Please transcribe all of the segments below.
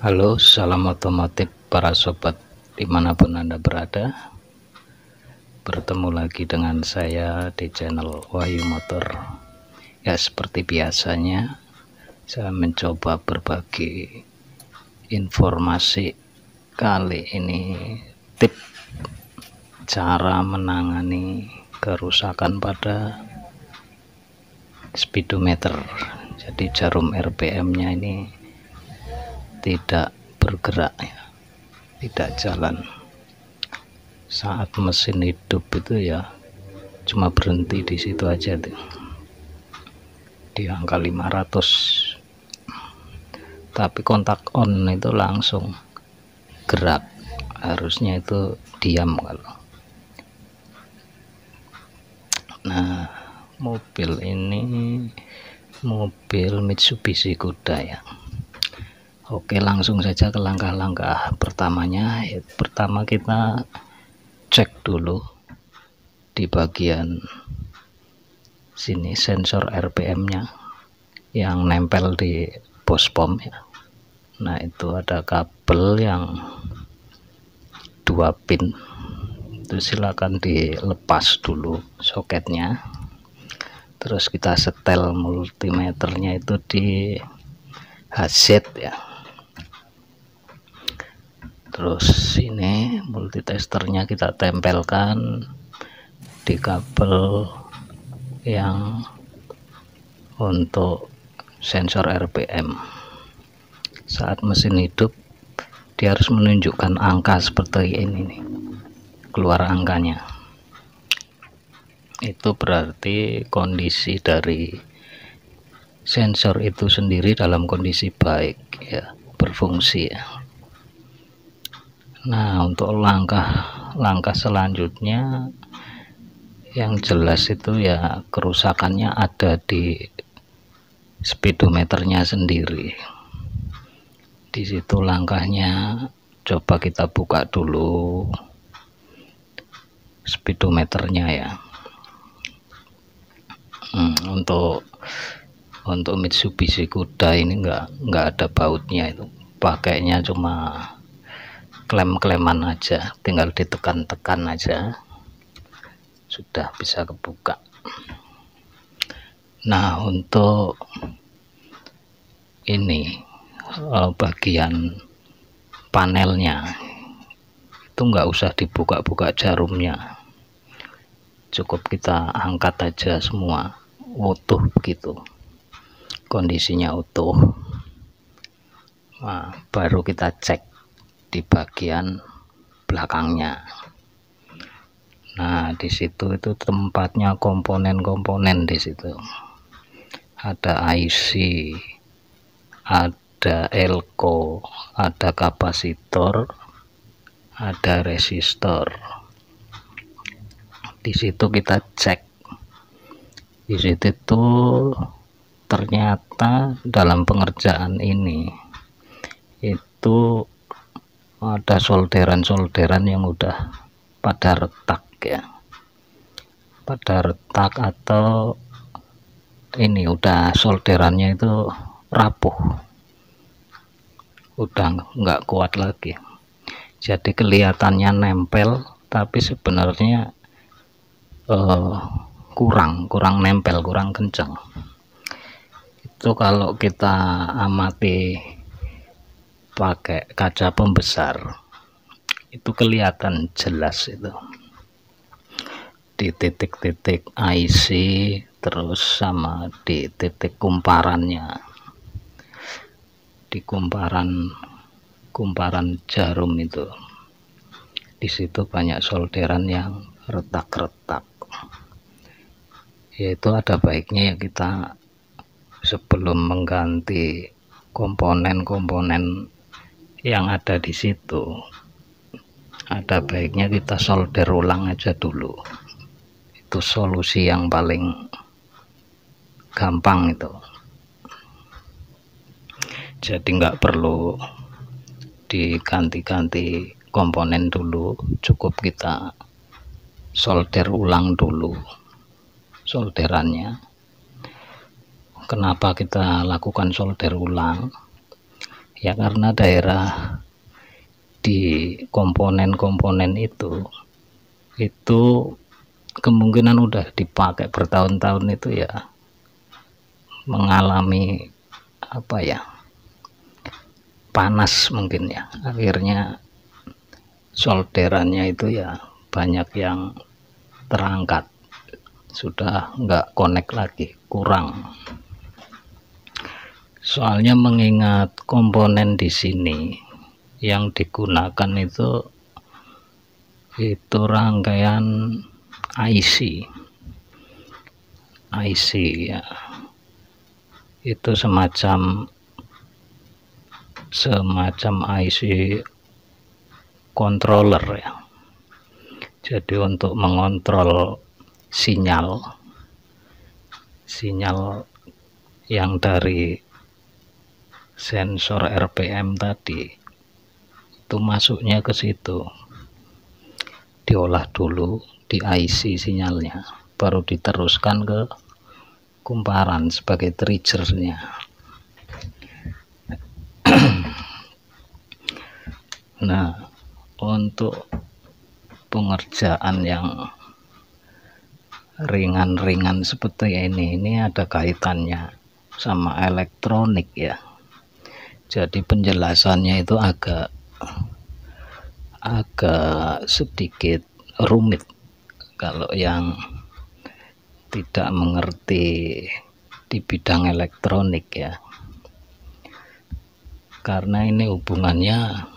Halo, salam otomotif para sobat dimanapun Anda berada. Bertemu lagi dengan saya di channel Wahyu Motor. Ya, seperti biasanya saya mencoba berbagi informasi. Kali ini tip cara menangani kerusakan pada speedometer. Jadi jarum RPM nya ini tidak bergerak ya, tidak jalan. Saat mesin hidup itu ya cuma berhenti di situ aja tuh, di angka 500. Tapi kontak on itu langsung gerak, harusnya itu diam kalau. Nah, mobil ini mobil Mitsubishi Kuda ya. Oke, langsung saja ke langkah-langkah pertamanya. Pertama kita cek dulu di bagian sini sensor RPM-nya yang nempel di bospom ya. Nah, itu ada kabel yang 2 pin. Itu silakan dilepas dulu soketnya. Terus kita setel multimeternya itu di HZ ya. Terus ini multitesternya kita tempelkan di kabel yang untuk sensor RPM. Saat mesin hidup dia harus menunjukkan angka seperti ini nih, keluar angkanya. Itu berarti kondisi dari sensor itu sendiri dalam kondisi baik ya, berfungsi ya. Nah, untuk langkah selanjutnya yang jelas itu ya kerusakannya ada di speedometernya sendiri. Di situ langkahnya, coba kita buka dulu speedometernya ya. Untuk Mitsubishi Kuda ini enggak ada bautnya, itu pakainya cuma klem-kleman aja, tinggal ditekan-tekan aja sudah bisa kebuka. Nah, untuk ini bagian panelnya itu enggak usah dibuka-buka jarumnya, cukup kita angkat aja semua utuh begitu, kondisinya utuh. Nah, baru kita cek di bagian belakangnya. Nah, di situ itu tempatnya komponen-komponen. Di situ ada IC, ada elko, ada kapasitor, ada resistor. Di situ kita cek. Di situ tuh ternyata dalam pengerjaan ini itu ada solderan-solderan yang udah pada retak ya, pada retak atau ini udah solderannya itu rapuh, udah nggak kuat lagi. Jadi kelihatannya nempel tapi sebenarnya kurang nempel, kurang kencang. Itu kalau kita amati pakai kaca pembesar itu kelihatan jelas itu di titik-titik IC, terus sama di titik kumparannya, di kumparan jarum itu. Di situ banyak solderan yang retak-retak. Yaitu ada baiknya ya kita sebelum mengganti komponen-komponen yang ada di situ, ada baiknya kita solder ulang aja dulu. Itu solusi yang paling gampang itu. Jadi nggak perlu diganti-ganti komponen dulu, cukup kita solder ulang dulu solderannya. Kenapa kita lakukan solder ulang? Ya karena daerah di komponen-komponen itu kemungkinan udah dipakai bertahun-tahun, itu ya mengalami apa ya, panas mungkin ya, akhirnya solderannya itu ya banyak yang terangkat, sudah nggak connect lagi, kurang. Soalnya mengingat komponen di sini yang digunakan itu rangkaian IC ya, itu semacam IC controller ya. Jadi untuk mengontrol sinyal yang dari sensor RPM tadi itu masuknya ke situ, diolah dulu di IC sinyalnya, baru diteruskan ke kumparan sebagai triggernya. Nah, untuk pengerjaan yang ringan-ringan seperti ini ada kaitannya sama elektronik ya. Jadi penjelasannya itu agak sedikit rumit kalau yang tidak mengerti di bidang elektronik ya, karena ini hubungannya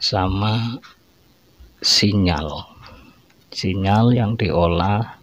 sama sinyal yang diolah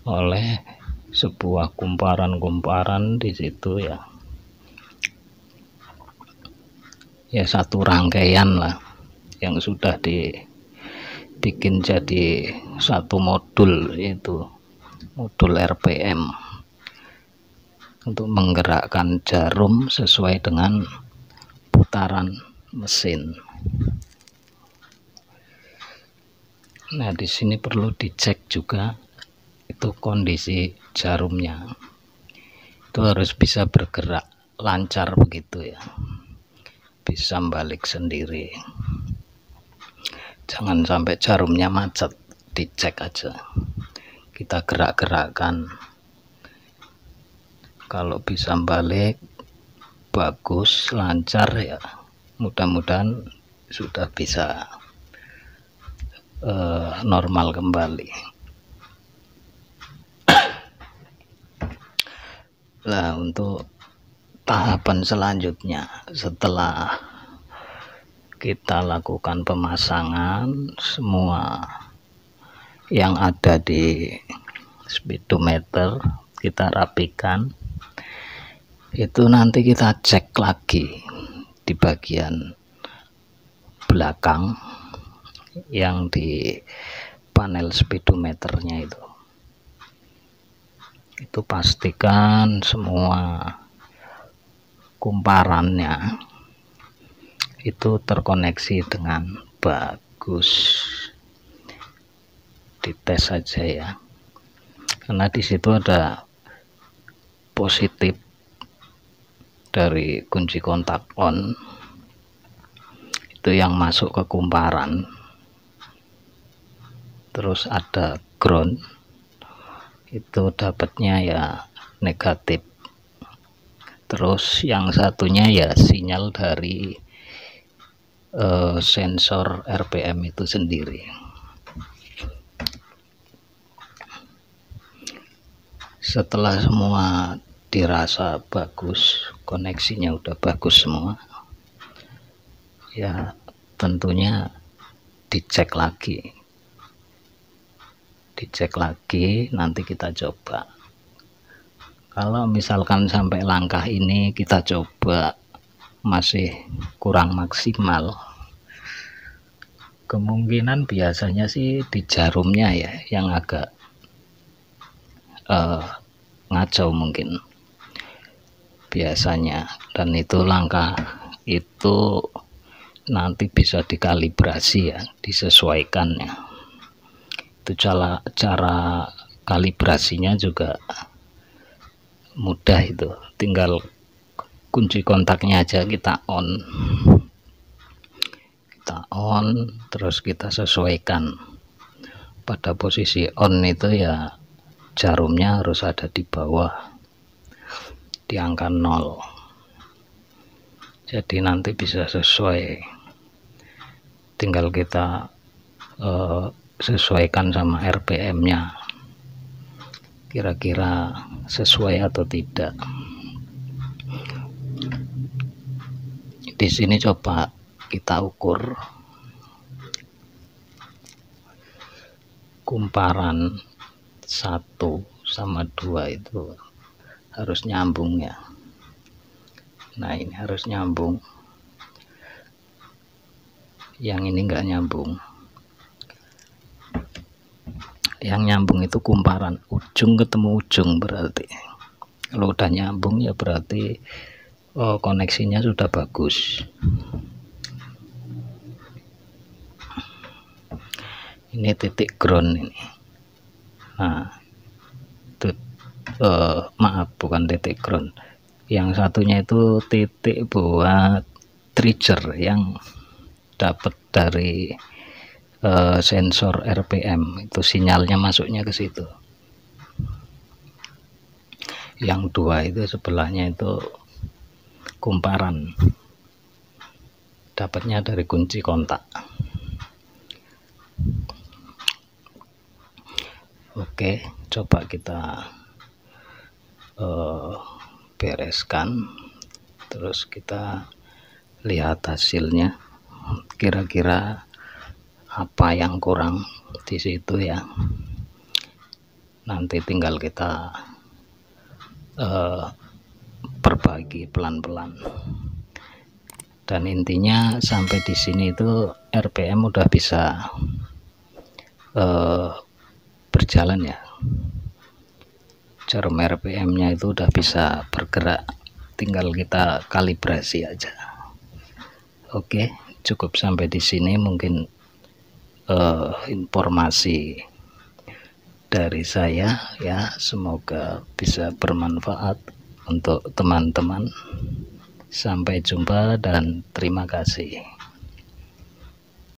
oleh sebuah kumparan di situ ya. Ya satu rangkaian lah yang sudah dibikin jadi satu modul, yaitu modul RPM untuk menggerakkan jarum sesuai dengan putaran mesin. Nah, di sini perlu dicek juga itu kondisi jarumnya, itu harus bisa bergerak lancar begitu ya, bisa balik sendiri, jangan sampai jarumnya macet. Dicek aja, kita gerak-gerakkan, kalau bisa balik bagus lancar ya, mudah-mudahan sudah bisa normal kembali. Nah, untuk tahapan selanjutnya setelah kita lakukan pemasangan semua yang ada di speedometer, kita rapikan, itu nanti kita cek lagi di bagian belakang yang di panel speedometernya itu pastikan semua kumparannya itu terkoneksi dengan bagus. Dites saja ya, karena di situ ada positif dari kunci kontak on itu yang masuk ke kumparan, terus ada ground itu dapatnya ya negatif, terus yang satunya ya sinyal dari sensor RPM itu sendiri. Setelah semua dirasa bagus, koneksinya udah bagus semua ya, tentunya dicek lagi, nanti kita coba. Kalau misalkan sampai langkah ini kita coba masih kurang maksimal, kemungkinan biasanya sih di jarumnya ya yang agak ngacau mungkin biasanya, dan itu langkah itu nanti bisa dikalibrasi ya, disesuaikan ya. Itu cara kalibrasinya juga mudah, itu tinggal kunci kontaknya aja kita on, terus kita sesuaikan. Pada posisi on itu ya jarumnya harus ada di bawah, di angka 0, jadi nanti bisa sesuai. Tinggal kita sesuaikan sama RPM nya, kira-kira sesuai atau tidak. Di sini coba kita ukur kumparan 1 sama 2 itu harus nyambung ya. Nah ini harus nyambung, yang ini enggak nyambung. Yang nyambung itu kumparan ujung ketemu ujung, berarti kalau udah nyambung ya berarti koneksinya sudah bagus. Ini titik ground ini. Nah itu maaf, bukan titik ground, yang satunya itu titik buat trigger yang dapat dari sensor RPM, itu sinyalnya masuknya ke situ. Yang 2 itu sebelahnya itu kumparan, dapatnya dari kunci kontak. Oke, coba kita bereskan, terus kita lihat hasilnya, kira-kira apa yang kurang di situ ya. Nanti tinggal kita perbaiki pelan-pelan. Dan intinya sampai di sini itu RPM udah bisa berjalan ya. Jarum RPM nya itu udah bisa bergerak, tinggal kita kalibrasi aja. Oke, cukup sampai di sini mungkin informasi dari saya ya, semoga bisa bermanfaat untuk teman-teman. Sampai jumpa dan terima kasih.